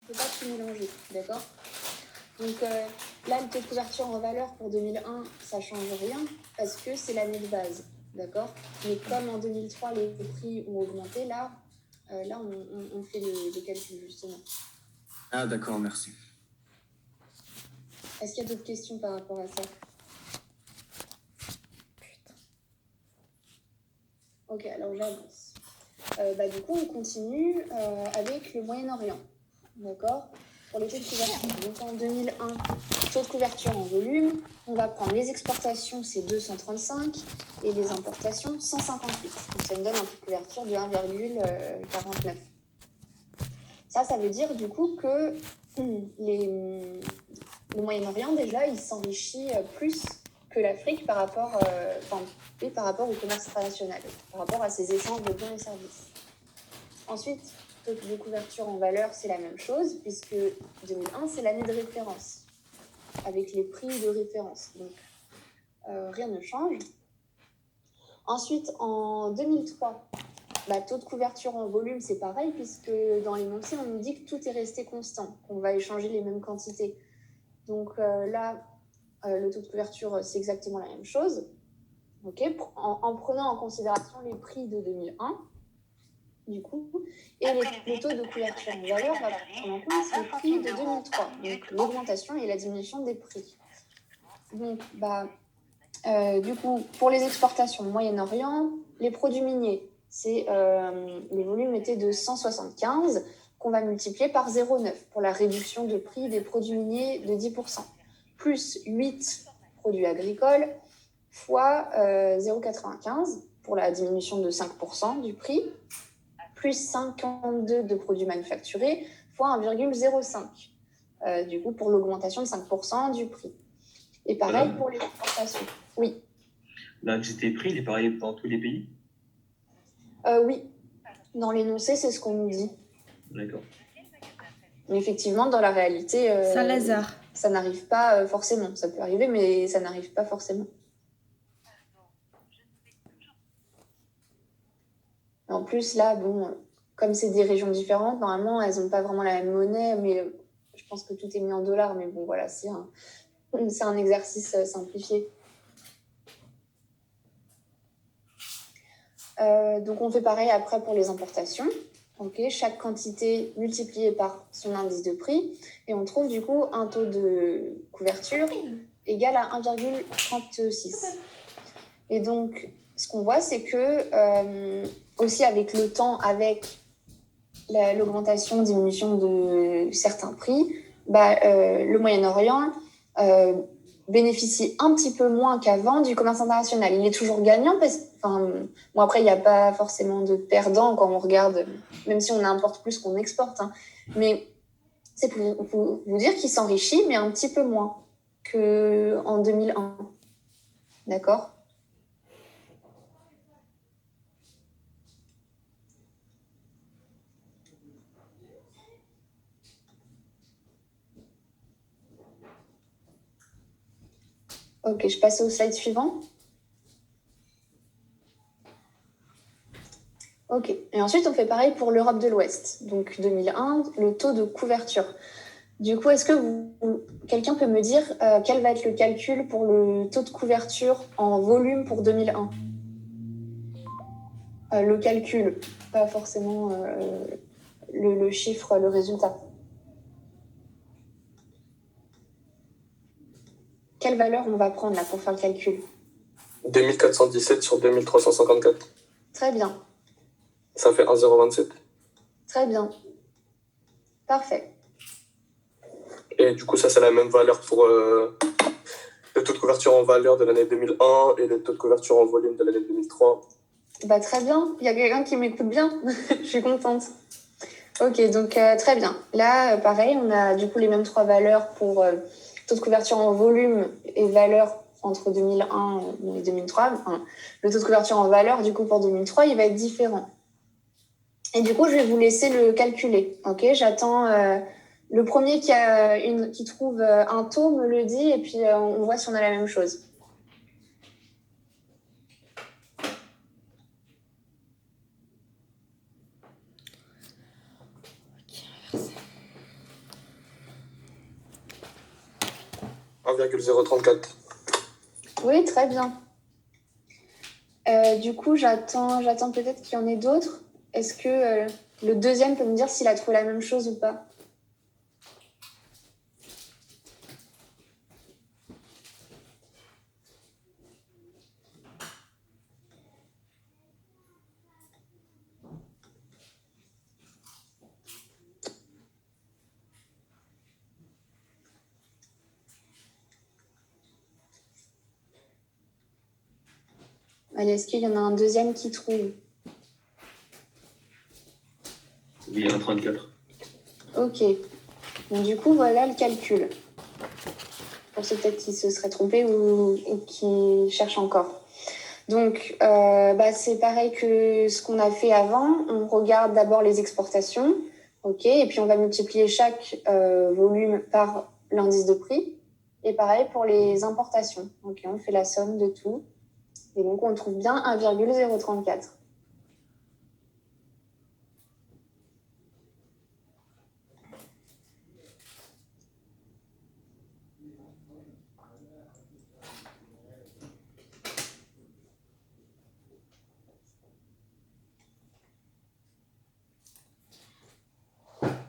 ne faut pas tout mélanger, d'accord? Donc là, le taux de couverture en valeur pour 2001, ça ne change rien parce que c'est l'année de base, d'accord? Mais comme en 2003, les prix ont augmenté, là on fait le calcul, justement. Ah, d'accord, merci. Est-ce qu'il y a d'autres questions par rapport à ça? Ok, alors j'avance. Du coup, on continue avec le Moyen-Orient, d'accord? Pour les taux de couverture, donc en 2001, taux de couverture en volume, on va prendre les exportations, c'est 235, et les importations, 158. Donc ça me donne un taux de couverture de 1,49. Ça veut dire du coup que le Moyen-Orient, déjà, il s'enrichit plus que l'Afrique par rapport au commerce international, par rapport à ses échanges de biens et services. Ensuite, taux de couverture en valeur, c'est la même chose, puisque 2001, c'est l'année de référence, avec les prix de référence. Donc, rien ne change. Ensuite, en 2003, taux de couverture en volume, c'est pareil, puisque dans l'énoncé, on nous dit que tout est resté constant, qu'on va échanger les mêmes quantités. Donc là, le taux de couverture, c'est exactement la même chose. Okay, en prenant en considération les prix de 2001, du coup, et le taux de couverture en valeur va prendre en compte les prix de 2003, donc l'augmentation et la diminution des prix. Donc, du coup, pour les exportations au Moyen-Orient, les produits miniers, les volumes étaient de 175, qu'on va multiplier par 0,9 pour la réduction de prix des produits miniers de 10%, plus 8 produits agricoles, fois 0,95 pour la diminution de 5% du prix, plus 52 de produits manufacturés, fois 1,05, du coup pour l'augmentation de 5% du prix. Et pareil pour les exportations. Oui. L'indice prix, il est pareil dans tous les pays? Oui. Dans l'énoncé, c'est ce qu'on nous dit. D'accord. Mais effectivement, dans la réalité, Saint-Lazare. Ça n'arrive pas forcément. Ça peut arriver, mais ça n'arrive pas forcément. En plus, là, comme c'est des régions différentes, normalement, elles n'ont pas vraiment la même monnaie, mais je pense que tout est mis en dollars. Mais bon, voilà, c'est un exercice simplifié. Donc, on fait pareil après pour les importations. Okay, chaque quantité multipliée par son indice de prix. Et on trouve du coup un taux de couverture égal à 1,36. Et donc, ce qu'on voit, c'est que aussi avec le temps, avec l'augmentation, diminution de certains prix, le Moyen-Orient bénéficie un petit peu moins qu'avant du commerce international. Il est toujours gagnant après, il n'y a pas forcément de perdant quand on regarde, même si on importe plus qu'on exporte. Hein. Mais c'est pour vous dire qu'il s'enrichit, mais un petit peu moins qu'en 2001. D'accord ? Ok, je passe au slide suivant. Ok, et ensuite on fait pareil pour l'Europe de l'Ouest. Donc 2001, le taux de couverture. Du coup, est-ce que quelqu'un peut me dire quel va être le calcul pour le taux de couverture en volume pour 2001 ? Le calcul, pas forcément le chiffre, le résultat. Quelle valeur on va prendre là pour faire le calcul ? 2417 sur 2354. Très bien. Ça fait 1,027. Très bien. Parfait. Et du coup, ça, c'est la même valeur pour le taux de couverture en valeur de l'année 2001 et le taux de couverture en volume de l'année 2003. Très bien. Il y a quelqu'un qui m'écoute bien. Je suis contente. Ok, donc très bien. Là, pareil, on a du coup les mêmes trois valeurs pour taux de couverture en volume et valeur entre 2001 et 2003. Enfin, le taux de couverture en valeur, du coup, pour 2003, il va être différent. Et du coup, je vais vous laisser le calculer. Ok, j'attends le premier qui trouve un taux me le dit et puis on voit si on a la même chose. 1,034. Oui, très bien. Du coup, j'attends peut-être qu'il y en ait d'autres. Est-ce que le deuxième peut me dire s'il a trouvé la même chose ou pas? Allez, est-ce qu'il y en a un deuxième qui trouve? Oui, 1,34. Ok. Donc, du coup, voilà le calcul. Pour ceux peut-être qui se seraient trompés ou qui cherchent encore. Donc, c'est pareil que ce qu'on a fait avant. On regarde d'abord les exportations. Ok. Et puis, on va multiplier chaque volume par l'indice de prix. Et pareil pour les importations. Ok. On fait la somme de tout. Et donc, on trouve bien 1,034.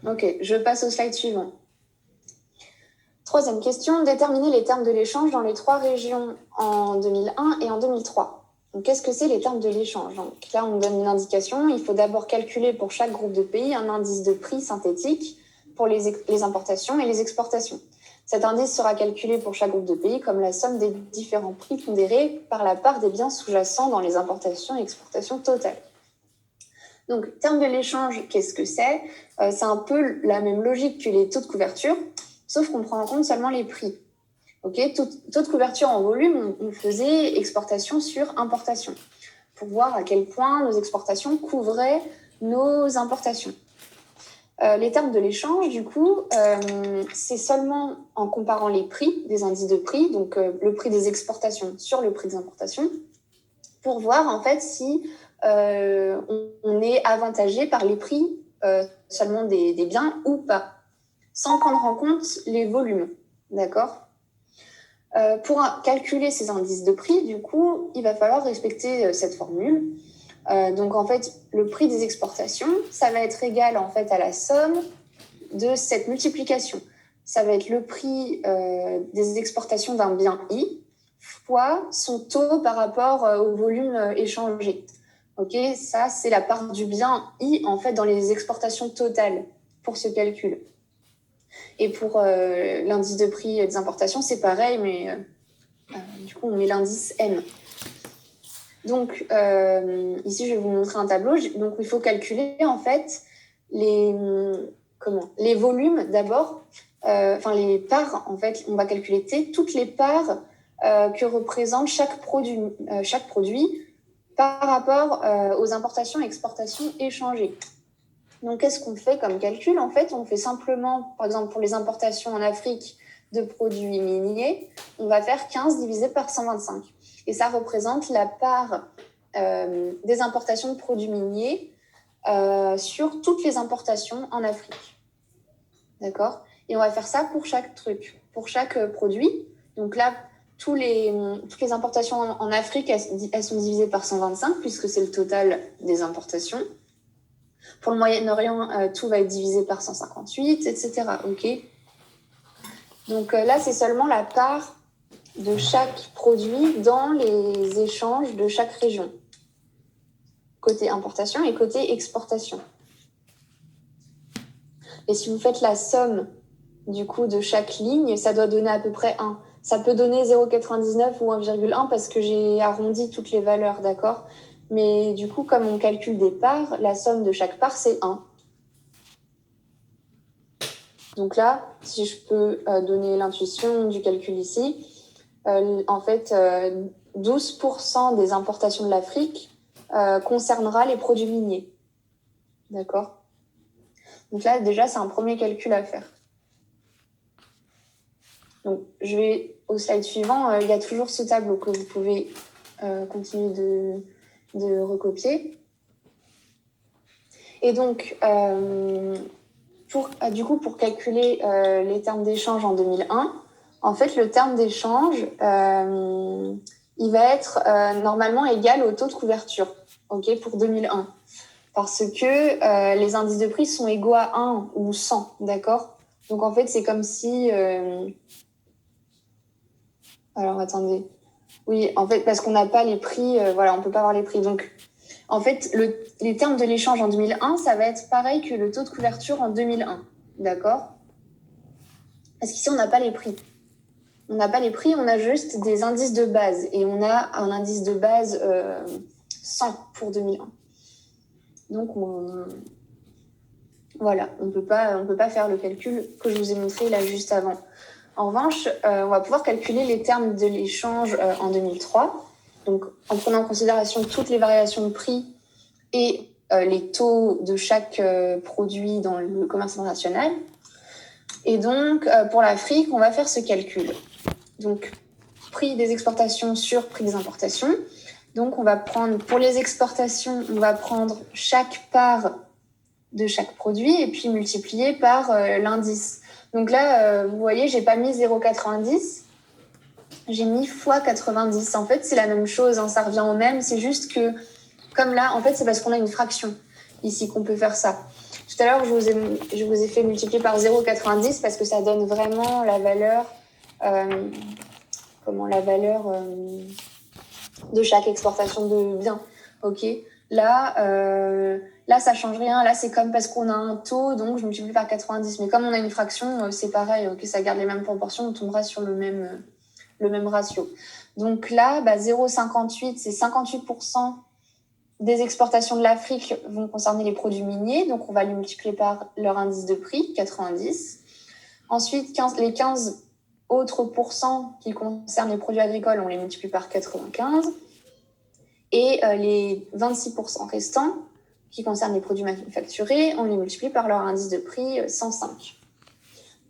Ok, je passe au slide suivant. Troisième question, déterminer les termes de l'échange dans les 3 régions en 2001 et en 2003. Donc, qu'est-ce que c'est les termes de l'échange? Donc, là, on me donne une indication. Il faut d'abord calculer pour chaque groupe de pays un indice de prix synthétique pour les importations et les exportations. Cet indice sera calculé pour chaque groupe de pays comme la somme des différents prix pondérés par la part des biens sous-jacents dans les importations et exportations totales. Donc, termes de l'échange, qu'est-ce que c'est? C'est un peu la même logique que les taux de couverture, sauf qu'on prend en compte seulement les prix. Okay, taux de couverture en volume, on faisait exportation sur importation pour voir à quel point nos exportations couvraient nos importations. Les termes de l'échange, du coup, c'est seulement en comparant les prix des indices de prix, donc le prix des exportations sur le prix des importations, pour voir en fait si on est avantagé par les prix seulement des biens ou pas, sans prendre en compte les volumes, d'accord? Pour calculer ces indices de prix, du coup, il va falloir respecter cette formule. Donc, en fait, le prix des exportations, ça va être égal en fait à la somme de cette multiplication. Ça va être le prix des exportations d'un bien I fois son taux par rapport au volume échangé. Ok, ça, c'est la part du bien I en fait dans les exportations totales pour ce calcul. Et pour l'indice de prix des importations, c'est pareil, mais du coup, on met l'indice M. Donc, ici, je vais vous montrer un tableau. Donc, il faut calculer, en fait, les volumes d'abord, les parts, en fait, on va calculer toutes les parts que représente chaque produit par rapport aux importations et exportations échangées. Donc, qu'est-ce qu'on fait comme calcul? En fait, on fait simplement, par exemple, pour les importations en Afrique de produits miniers, on va faire 15 divisé par 125. Et ça représente la part des importations de produits miniers sur toutes les importations en Afrique. D'accord? Et on va faire ça pour chaque truc, pour chaque produit. Donc là, toutes les importations en Afrique, elles sont divisées par 125, puisque c'est le total des importations. Pour le Moyen-Orient, tout va être divisé par 158, etc. Ok. Donc là, c'est seulement la part de chaque produit dans les échanges de chaque région. Côté importation et côté exportation. Et si vous faites la somme du coup de chaque ligne, ça doit donner à peu près 1. Ça peut donner 0,99 ou 1,1 parce que j'ai arrondi toutes les valeurs, d'accord? Mais du coup, comme on calcule des parts, la somme de chaque part, c'est 1. Donc là, si je peux donner l'intuition du calcul ici, en fait, 12% des importations de l'Afrique concernera les produits miniers. D'accord? Donc là, déjà, c'est un premier calcul à faire. Donc, je vais au slide suivant. Il y a toujours ce tableau que vous pouvez continuer de recopier. Et donc, pour calculer les termes d'échange en 2001, en fait, le terme d'échange, il va être normalement égal au taux de couverture, ok, pour 2001. Parce que les indices de prix sont égaux à 1 ou 100, d'accord? Donc, en fait, c'est comme si... Alors, attendez. Oui, en fait, parce qu'on n'a pas les prix, voilà, on peut pas avoir les prix. Donc, en fait, les termes de l'échange en 2001, ça va être pareil que le taux de couverture en 2001, d'accord? Parce qu'ici, on n'a pas les prix. On n'a pas les prix, on a juste des indices de base. Et on a un indice de base 100 pour 2001. Donc, voilà, on peut pas faire le calcul que je vous ai montré là juste avant. En revanche, on va pouvoir calculer les termes de l'échange en 2003. Donc, en prenant en considération toutes les variations de prix et les taux de chaque produit dans le commerce international. Et donc, pour l'Afrique, on va faire ce calcul. Donc, prix des exportations sur prix des importations. Donc, on va prendre, pour les exportations, on va prendre chaque part de chaque produit et puis multiplier par l'indice. Donc là, vous voyez, j'ai pas mis 0,90, j'ai mis fois 90. En fait, c'est la même chose, hein, ça revient au même, c'est juste que, comme là, en fait, c'est parce qu'on a une fraction ici qu'on peut faire ça. Tout à l'heure, je vous ai fait multiplier par 0,90 parce que ça donne vraiment la valeur, de chaque exportation de biens. Ok. Là, ça change rien. Là, c'est comme parce qu'on a un taux, donc je multiplie par 90. Mais comme on a une fraction, c'est pareil. Ok, ça garde les mêmes proportions, on tombera sur le même ratio. Donc là, 0,58, c'est 58% des exportations de l'Afrique vont concerner les produits miniers. Donc, on va les multiplier par leur indice de prix, 90. Ensuite, les 15 autres pourcents qui concernent les produits agricoles, on les multiplie par 95. Et les 26% restants qui concernent les produits manufacturés, on les multiplie par leur indice de prix 105.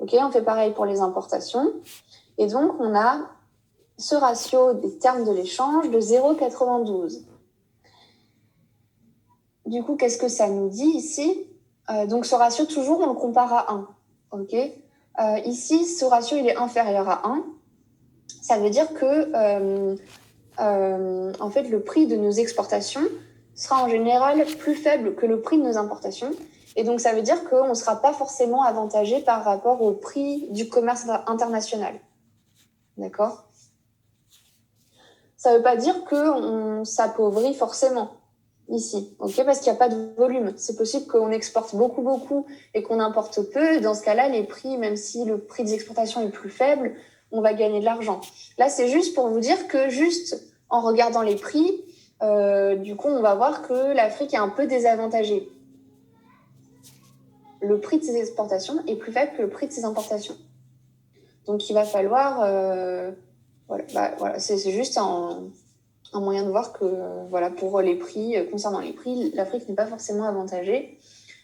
Ok, on fait pareil pour les importations. Et donc, on a ce ratio des termes de l'échange de 0,92. Du coup, qu'est-ce que ça nous dit ici? Donc, ce ratio, toujours, on le compare à 1. Ok. Ici, ce ratio, il est inférieur à 1. Ça veut dire que, en fait, le prix de nos exportations sera en général plus faible que le prix de nos importations. Et donc, ça veut dire qu'on ne sera pas forcément avantagé par rapport au prix du commerce international. D'accord? Ça ne veut pas dire qu'on s'appauvrit forcément ici, ok? Parce qu'il n'y a pas de volume. C'est possible qu'on exporte beaucoup et qu'on importe peu. Dans ce cas-là, les prix, même si le prix des exportations est plus faible, on va gagner de l'argent. Là, c'est juste pour vous dire que juste en regardant les prix, du coup, on va voir que l'Afrique est un peu désavantagée. Le prix de ses exportations est plus faible que le prix de ses importations. Donc, il va falloir... voilà, c'est juste un moyen de voir que, voilà, pour les prix, concernant les prix, l'Afrique n'est pas forcément avantagée.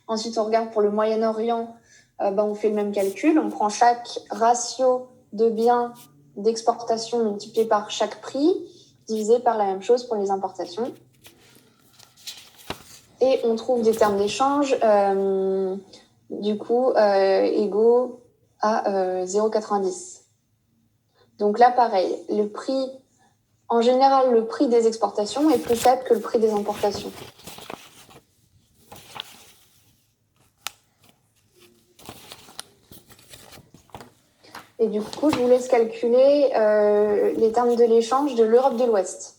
Ensuite, on regarde pour le Moyen-Orient, on fait le même calcul. On prend chaque ratio de biens d'exportation multiplié par chaque prix, divisé par la même chose pour les importations. Et on trouve des termes d'échange, égaux à 0,90. Donc là, pareil, en général, le prix des exportations est plus faible que le prix des importations. Et du coup, je vous laisse calculer les termes de l'échange de l'Europe de l'Ouest.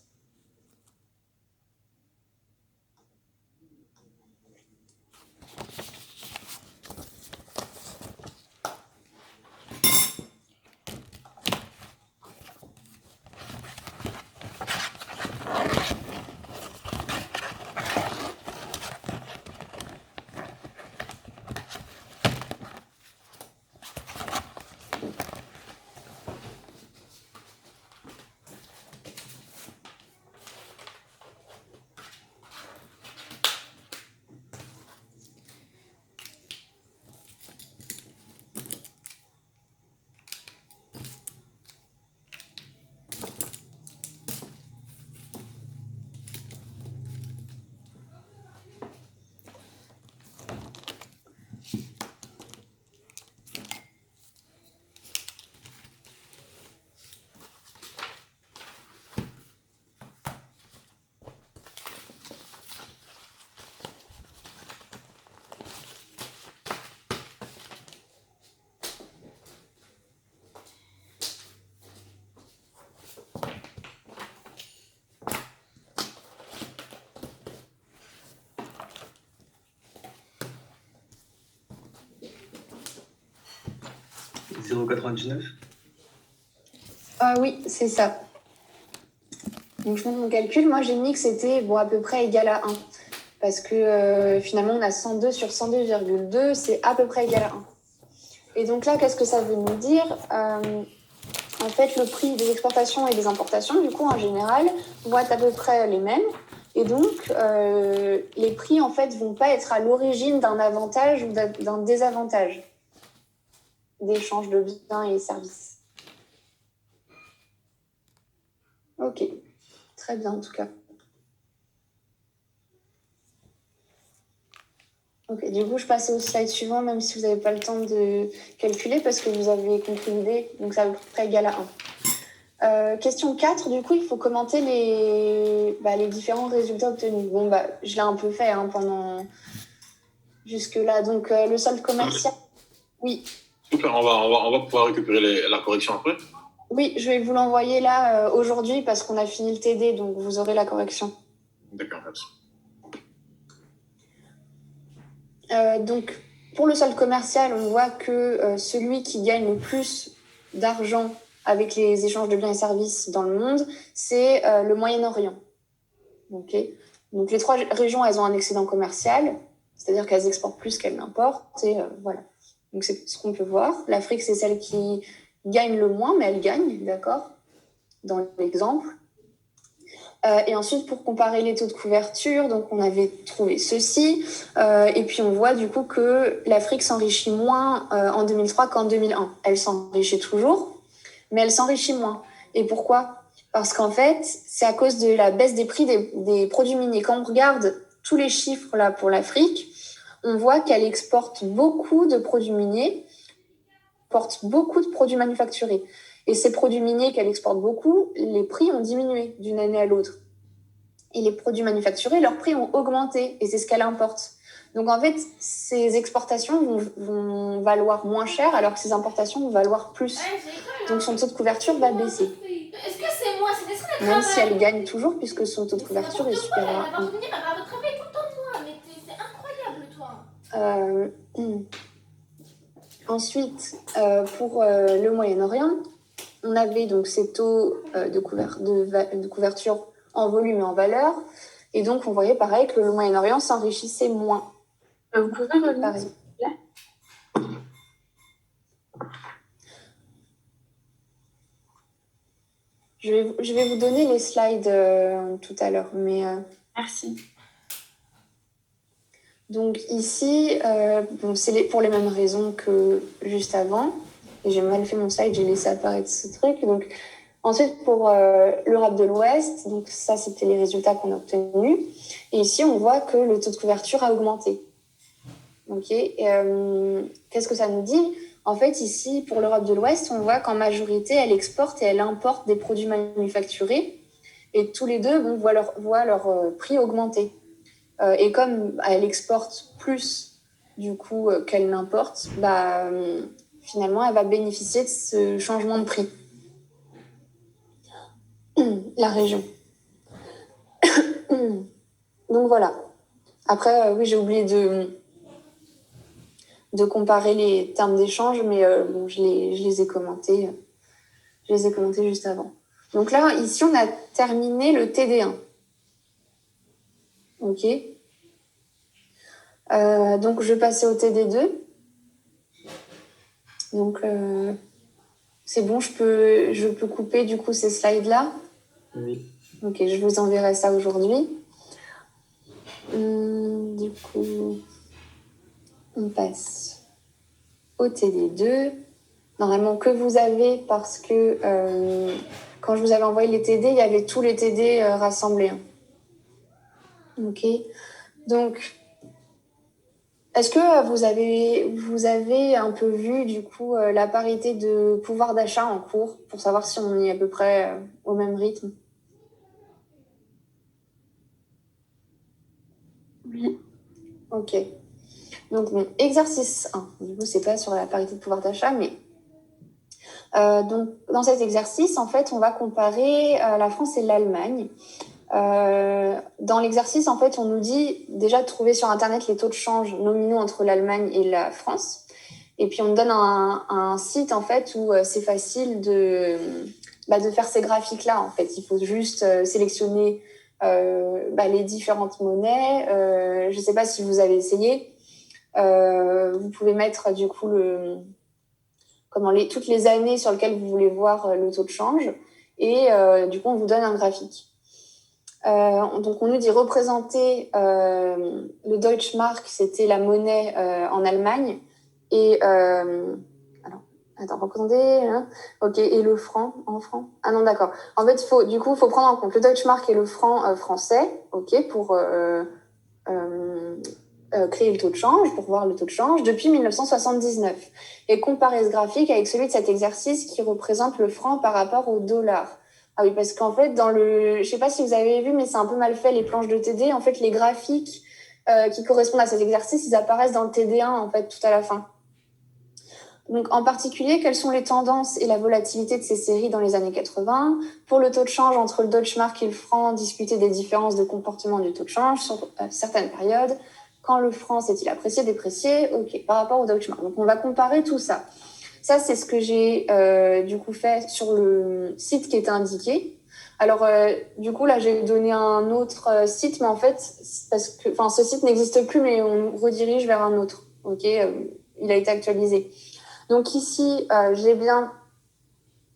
0,99. Oui, c'est ça. Donc, je monte mon calcul. Moi, j'ai mis que c'était à peu près égal à 1. Parce que finalement, on a 102 sur 102,2, c'est à peu près égal à 1. Et donc là, qu'est-ce que ça veut nous dire? En fait, le prix des exportations et des importations, du coup, en général, vont être à peu près les mêmes. Et donc, les prix, en fait, vont pas être à l'origine d'un avantage ou d'un désavantage d'échange de biens et services. Ok, très bien en tout cas. Ok, du coup, je passe au slide suivant, même si vous n'avez pas le temps de calculer, parce que vous avez compris l'idée, donc ça va à peu près égal à 1. Question 4, du coup, il faut commenter les différents résultats obtenus. Bon, je l'ai un peu fait pendant jusque-là. Donc, le solde commercial, oui. Super, on va pouvoir récupérer la correction après. Oui, je vais vous l'envoyer là aujourd'hui parce qu'on a fini le TD, donc vous aurez la correction. D'accord, merci. Donc, pour le solde commercial, on voit que celui qui gagne le plus d'argent avec les échanges de biens et services dans le monde, c'est le Moyen-Orient. Okay. Donc, les 3 régions, elles ont un excédent commercial, c'est-à-dire qu'elles exportent plus qu'elles n'importent. Et voilà. Donc, c'est ce qu'on peut voir. L'Afrique, c'est celle qui gagne le moins, mais elle gagne, d'accord, dans l'exemple. Et ensuite, pour comparer les taux de couverture, donc on avait trouvé ceci. Et puis, on voit du coup que l'Afrique s'enrichit moins en 2003 qu'en 2001. Elle s'enrichit toujours, mais elle s'enrichit moins. Et pourquoi? Parce qu'en fait, c'est à cause de la baisse des prix des produits miniers. Quand on regarde tous les chiffres là pour l'Afrique, on voit qu'elle exporte beaucoup de produits miniers, exporte beaucoup de produits manufacturés. Et ces produits miniers qu'elle exporte beaucoup, les prix ont diminué d'une année à l'autre. Et les produits manufacturés, leurs prix ont augmenté, et c'est ce qu'elle importe. Donc en fait, ces exportations vont valoir moins cher, alors que ces importations vont valoir plus. Donc son taux de couverture va baisser. Est-ce que c'est moi? C'est ça le Même travail. si elle gagne toujours, puisque son taux de couverture est supérieur à 1. Elle va revenir, elle va travailler tout le temps de moi. Mais c'est incroyable, toi. Ensuite, pour le Moyen-Orient, on avait donc ces taux de couverture en volume et en valeur. Et donc, on voyait pareil que le Moyen-Orient s'enrichissait moins. Vous pouvez revenir, Pareil. s'il vous plaît? Je vais vous donner les slides tout à l'heure. Merci. Donc ici, c'est pour les mêmes raisons que juste avant. Et j'ai mal fait mon slide, j'ai laissé apparaître ce truc. Donc, ensuite, pour l'Europe de l'Ouest, donc ça, c'était les résultats qu'on a obtenus. Et ici, on voit que le taux de couverture a augmenté. Ok. Qu'est-ce que ça nous dit? En fait, ici, pour l'Europe de l'Ouest, on voit qu'en majorité, elle exporte et elle importe des produits manufacturés. Et tous les deux voient leur prix augmenter. Et comme elle exporte plus du coup qu'elle n'importe, finalement, elle va bénéficier de ce changement de prix. La région. Donc voilà. Après, oui, j'ai oublié de comparer les termes d'échange, mais je les ai commentés. Je les ai commentés juste avant. Donc là, ici, on a terminé le TD1. Ok. Donc, je vais passer au TD2. Donc, c'est bon, je peux couper du coup ces slides-là. Oui. Ok, je vous enverrai ça aujourd'hui. Du coup, on passe au TD2. Normalement, que vous avez, parce que quand je vous avais envoyé les TD, il y avait tous les TD rassemblés. Ok. Donc, est-ce que vous avez un peu vu, du coup, la parité de pouvoir d'achat en cours, pour savoir si on est à peu près au même rythme? Oui. Ok. Donc, bon, exercice 1. Du coup, c'est pas sur la parité de pouvoir d'achat, mais... donc, dans cet exercice, en fait, on va comparer la France et l'Allemagne. Dans l'exercice, en fait, on nous dit déjà de trouver sur Internet les taux de change nominaux entre l'Allemagne et la France. Et puis, on me donne un site, en fait, où c'est facile de faire ces graphiques-là, en fait. Il faut juste sélectionner les différentes monnaies. Je ne sais pas si vous avez essayé. Vous pouvez mettre, du coup, toutes les années sur lesquelles vous voulez voir le taux de change. Et du coup, on vous donne un graphique. Donc, on nous dit représenter le Deutschmark, c'était la monnaie en Allemagne. Et représenter. Hein, ok, et le franc en franc. Ah non, d'accord. En fait, il faut prendre en compte le Deutschmark et le franc français, ok, pour créer le taux de change, pour voir le taux de change depuis 1979. Et comparer ce graphique avec celui de cet exercice qui représente le franc par rapport au dollar. Ah oui, parce qu'en fait, je sais pas si vous avez vu, mais c'est un peu mal fait, les planches de TD. En fait, les graphiques qui correspondent à cet exercice, ils apparaissent dans le TD1, en fait, tout à la fin. Donc, en particulier, quelles sont les tendances et la volatilité de ces séries dans les années 80? Pour le taux de change entre le Deutschmark et le franc, discuter des différences de comportement du taux de change sur certaines périodes. Quand le franc s'est-il apprécié, déprécié? Ok, par rapport au Deutschmark. Donc, on va comparer tout ça. Ça, c'est ce que j'ai du coup fait sur le site qui était indiqué. Alors, du coup, là, j'ai donné un autre site, mais en fait, parce que, ce site n'existe plus, mais on redirige vers un autre. Ok, il a été actualisé. Donc ici, j'ai bien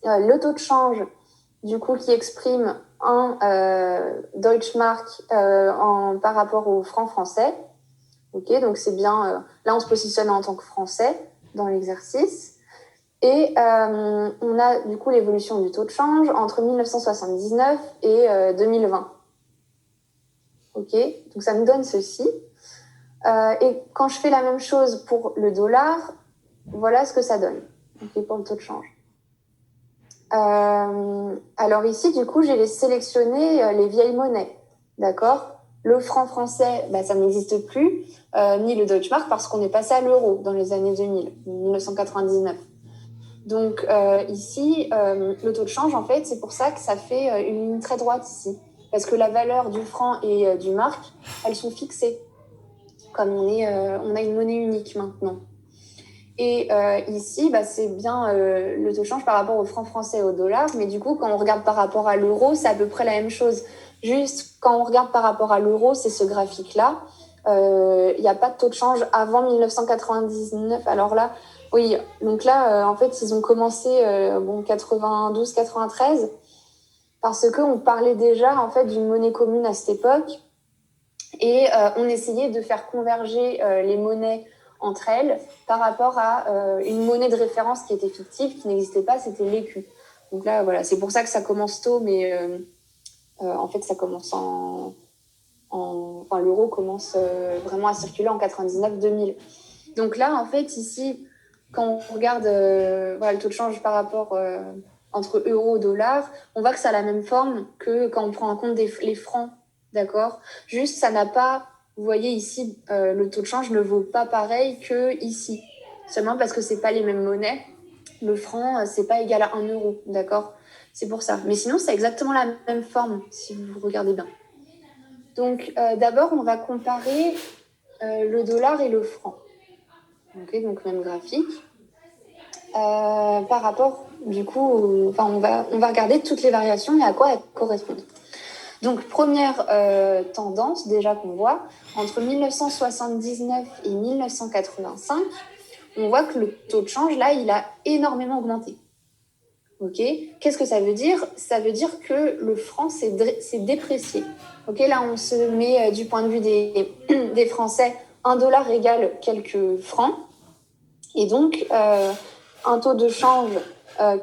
le taux de change, du coup, qui exprime un Deutschmark par rapport au franc français. Ok, donc c'est bien. Là, on se positionne en tant que français dans l'exercice. Et on a du coup l'évolution du taux de change entre 1979 et 2020. Ok, donc ça nous donne ceci. Et quand je fais la même chose pour le dollar, voilà ce que ça donne, okay, pour le taux de change. Alors ici, du coup, j'ai sélectionné les vieilles monnaies, d'accord? Le franc français, ça n'existe plus, ni le Deutschmark, parce qu'on est passé à l'euro dans les années 2000, 1999. Donc ici, le taux de change, en fait, c'est pour ça que ça fait une ligne très droite ici. Parce que la valeur du franc et du mark, elles sont fixées. Comme on a une monnaie unique maintenant. Et ici, c'est bien le taux de change par rapport au franc français et au dollar. Mais du coup, quand on regarde par rapport à l'euro, c'est à peu près la même chose. Juste, quand on regarde par rapport à l'euro, c'est ce graphique-là. Il n'y a pas de taux de change avant 1999. Alors là, oui, donc là, en fait, ils ont commencé 92-93 parce qu'on parlait déjà en fait d'une monnaie commune à cette époque et on essayait de faire converger les monnaies entre elles par rapport à une monnaie de référence qui était fictive, qui n'existait pas, c'était l'écu. Donc là, voilà, c'est pour ça que ça commence tôt, mais en fait, ça commence l'euro commence vraiment à circuler en 99-2000. Donc là, en fait, ici, quand on regarde le taux de change par rapport entre euro et dollar, on voit que ça a la même forme que quand on prend en compte les francs, d'accord? Juste, ça n'a pas, vous voyez ici, le taux de change ne vaut pas pareil que ici. Seulement parce que c'est pas les mêmes monnaies. Le franc, c'est pas égal à 1 euro, d'accord? C'est pour ça. Mais sinon, c'est exactement la même forme, si vous regardez bien. Donc, d'abord, on va comparer le dollar et le franc. Ok, donc même graphique. Par rapport, du coup, on va regarder toutes les variations et à quoi elles correspondent. Donc, première tendance déjà qu'on voit, entre 1979 et 1985, on voit que le taux de change, là, il a énormément augmenté. Ok, qu'est-ce que ça veut dire? Ça veut dire que le franc s'est déprécié. Ok, là, on se met du point de vue des Français, 1 dollar égale quelques francs. Et donc, un taux de change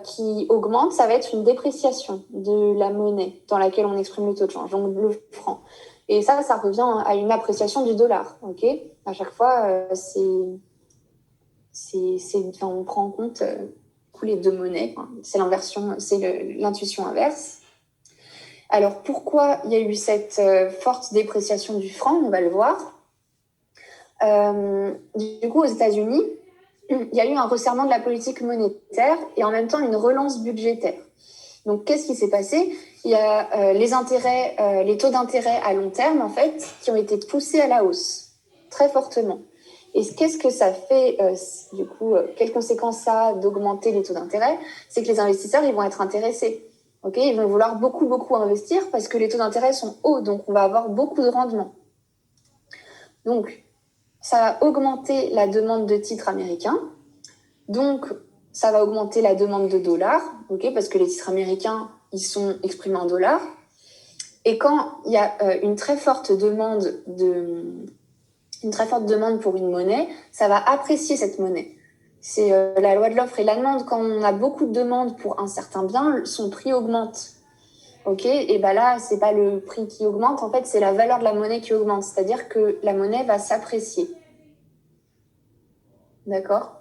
qui augmente, ça va être une dépréciation de la monnaie dans laquelle on exprime le taux de change, donc le franc. Et ça revient à une appréciation du dollar. Ok, à chaque fois, on prend en compte les deux monnaies. C'est l'inversion, c'est l'intuition inverse. Alors, pourquoi il y a eu cette forte dépréciation du franc? On va le voir. Du coup, aux États-Unis, il y a eu un resserrement de la politique monétaire et en même temps une relance budgétaire. Donc, qu'est-ce qui s'est passé? Il y a les taux d'intérêt à long terme, en fait, qui ont été poussés à la hausse, très fortement. Et qu'est-ce que ça fait, du coup, quelles conséquences ça a d'augmenter les taux d'intérêt? C'est que les investisseurs, ils vont être intéressés. Okay, ils vont vouloir beaucoup investir parce que les taux d'intérêt sont hauts, donc on va avoir beaucoup de rendement. Donc, ça va augmenter la demande de titres américains. Donc, ça va augmenter la demande de dollars, okay, parce que les titres américains, ils sont exprimés en dollars. Et quand il y a une très forte demande pour une monnaie, ça va apprécier cette monnaie. C'est la loi de l'offre et la demande. Quand on a beaucoup de demandes pour un certain bien, son prix augmente. Ok, et ben là, c'est pas le prix qui augmente, en fait, c'est la valeur de la monnaie qui augmente. C'est-à-dire que la monnaie va s'apprécier. D'accord ?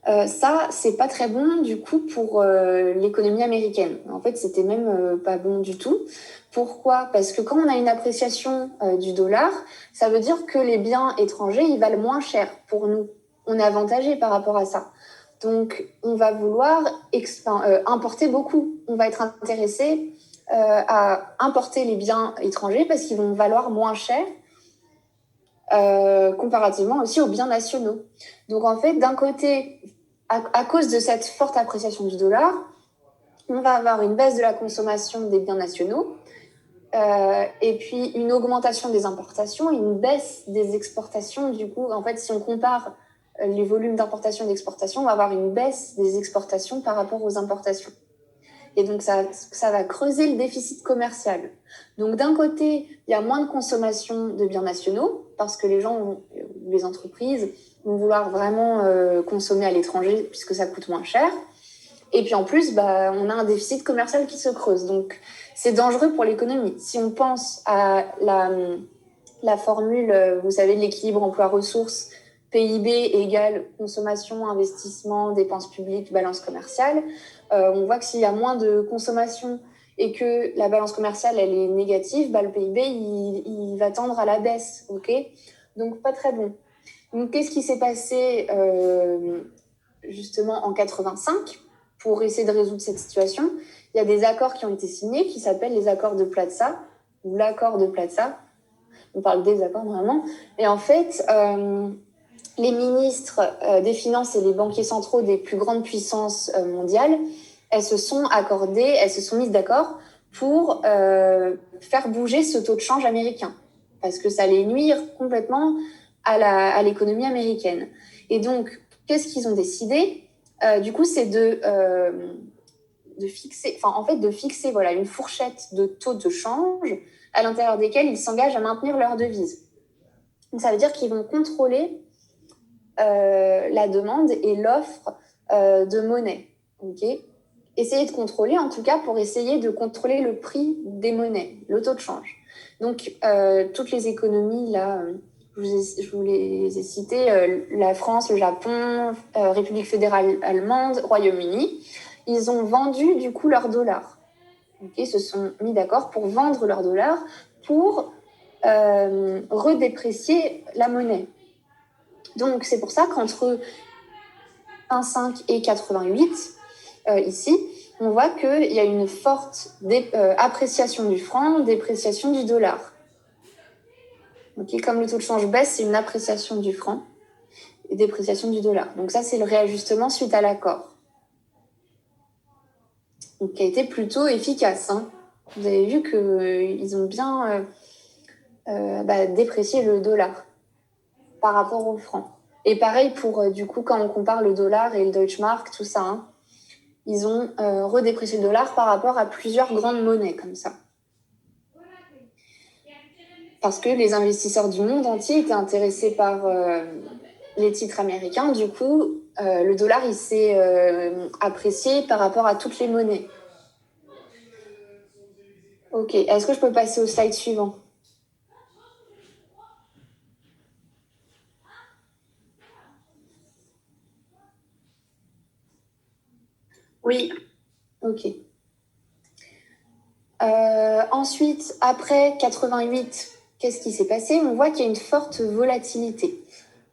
Ça, c'est pas très bon, du coup, pour l'économie américaine. En fait, c'était même pas bon du tout. Pourquoi ? Parce que quand on a une appréciation du dollar, ça veut dire que les biens étrangers, ils valent moins cher pour nous. On est avantagé par rapport à ça. Donc, on va vouloir importer beaucoup. On va être intéressé à importer les biens étrangers parce qu'ils vont valoir moins cher comparativement aussi aux biens nationaux. Donc, en fait, d'un côté, à cause de cette forte appréciation du dollar, on va avoir une baisse de la consommation des biens nationaux et puis une augmentation des importations et une baisse des exportations. Du coup, en fait, si on compare les volumes d'importation et d'exportation, on va avoir une baisse des exportations par rapport aux importations. Et donc, ça va creuser le déficit commercial. Donc, d'un côté, il y a moins de consommation de biens nationaux parce que les entreprises vont vouloir vraiment consommer à l'étranger puisque ça coûte moins cher. Et puis, en plus, on a un déficit commercial qui se creuse. Donc, c'est dangereux pour l'économie. Si on pense à la formule, vous savez, de l'équilibre emploi-ressources, PIB égale consommation, investissement, dépenses publiques, balance commerciale. On voit que s'il y a moins de consommation et que la balance commerciale elle est négative, le PIB il va tendre à la baisse, ok ? Donc pas très bon. Donc qu'est-ce qui s'est passé justement en 85 pour essayer de résoudre cette situation ? Il y a des accords qui ont été signés qui s'appellent les accords de Plaza ou l'accord de Plaza. On parle des accords vraiment. Et en fait, les ministres des Finances et les banquiers centraux des plus grandes puissances mondiales, elles se sont mises d'accord pour faire bouger ce taux de change américain, parce que ça allait nuire complètement à l'économie américaine. Et donc, qu'est-ce qu'ils ont décidé ? Du coup, c'est de fixer voilà, une fourchette de taux de change à l'intérieur desquels ils s'engagent à maintenir leur devise. Donc, ça veut dire qu'ils vont contrôler la demande et l'offre de monnaie. Okay ? Essayer de contrôler, en tout cas, pour essayer de contrôler le prix des monnaies, le taux de change. Donc, toutes les économies, là, je vous les ai citées, la France, le Japon, République fédérale allemande, Royaume-Uni, ils ont vendu, du coup, leurs dollars. Okay ? Se sont mis d'accord pour vendre leurs dollars pour redéprécier la monnaie. Donc, c'est pour ça qu'entre 1,5 et 88, ici, on voit qu'il y a une forte appréciation du franc, dépréciation du dollar. Okay, comme le taux de change baisse, c'est une appréciation du franc et dépréciation du dollar. Donc ça, c'est le réajustement suite à l'accord. Donc, qui a été plutôt efficace. Hein. Vous avez vu qu'ils ont bien déprécié le dollar par rapport au franc. Et pareil pour, du coup, quand on compare le dollar et le Deutschmark, tout ça, hein, ils ont redéprécié le dollar par rapport à plusieurs grandes monnaies comme ça. Parce que les investisseurs du monde entier étaient intéressés par les titres américains. Du coup, le dollar, il s'est apprécié par rapport à toutes les monnaies. Ok, est-ce que je peux passer au slide suivant ? Oui. Ok. Ensuite, après 88, qu'est-ce qui s'est passé ? On voit qu'il y a une forte volatilité.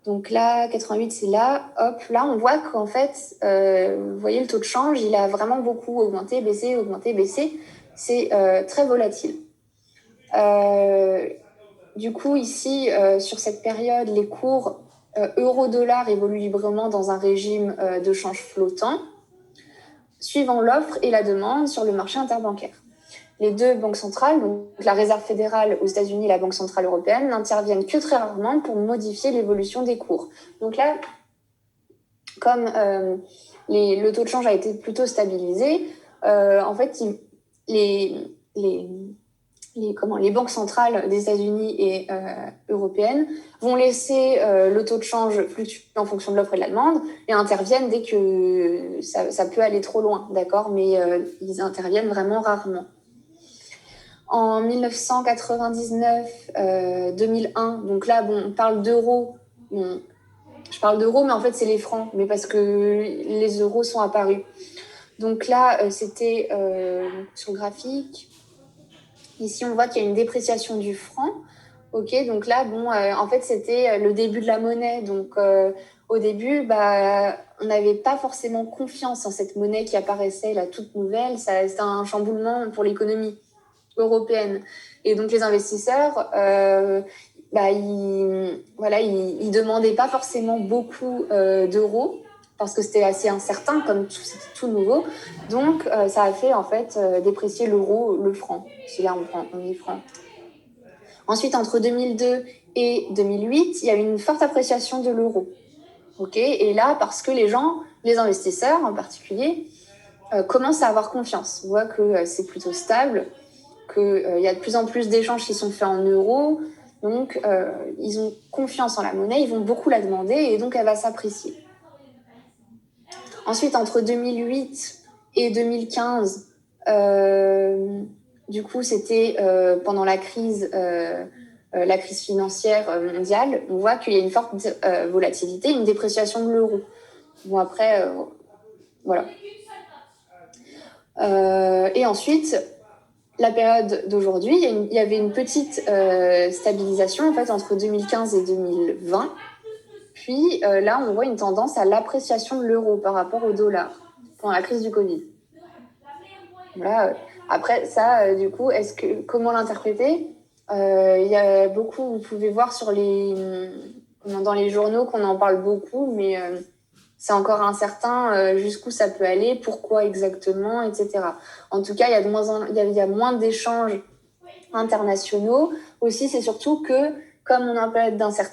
Donc là, 88, c'est là. Hop, là, on voit qu'en fait, vous voyez, le taux de change, il a vraiment beaucoup augmenté, baissé. C'est très volatile. du coup, ici, sur cette période, les cours euro-dollar évoluent librement dans un régime de change flottant, suivant l'offre et la demande sur le marché interbancaire. Les deux banques centrales, donc la Réserve fédérale aux États-Unis et la Banque centrale européenne, n'interviennent que très rarement pour modifier l'évolution des cours. Donc là, comme le taux de change a été plutôt stabilisé, en fait, les banques centrales des États-Unis et européennes vont laisser le taux de change fluctuer en fonction de l'offre et de la demande et interviennent dès que ça peut aller trop loin, d'accord, mais ils interviennent vraiment rarement. En 1999-2001, donc là, bon, on parle d'euros. Bon, je parle d'euros, mais en fait, c'est les francs, mais parce que les euros sont apparus. Donc là, c'était sur le graphique. Ici, on voit qu'il y a une dépréciation du franc. Ok, donc là, bon, en fait, c'était le début de la monnaie. Donc, au début, on n'avait pas forcément confiance en cette monnaie qui apparaissait, là, toute nouvelle. C'était un chamboulement pour l'économie européenne. Et donc, les investisseurs, ils demandaient pas forcément beaucoup d'euros parce que c'était assez incertain, comme c'était tout nouveau. Donc, ça a fait, en fait, déprécier l'euro, le franc. Si là, on est franc. Ensuite, entre 2002 et 2008, il y a eu une forte appréciation de l'euro. Ok, et là, parce que les investisseurs en particulier, commencent à avoir confiance. On voit que c'est plutôt stable, qu'il y a de plus en plus d'échanges qui sont faits en euros. Donc, ils ont confiance en la monnaie, ils vont beaucoup la demander et donc elle va s'apprécier. Ensuite, entre 2008 et 2015, du coup, c'était pendant la crise financière mondiale, on voit qu'il y a une forte volatilité, une dépréciation de l'euro. Bon, après, voilà. Et ensuite, la période d'aujourd'hui, il y avait une petite stabilisation en fait, entre 2015 et 2020. Puis là, on voit une tendance à l'appréciation de l'euro par rapport au dollar pendant la crise du Covid. Voilà. Après ça, du coup, comment l'interpréter ? Il y a beaucoup, vous pouvez voir dans les journaux qu'on en parle beaucoup, mais c'est encore incertain jusqu'où ça peut aller, pourquoi exactement, etc. En tout cas, il y a moins d'échanges internationaux. Aussi, c'est surtout que, comme on est en période d'incertitude,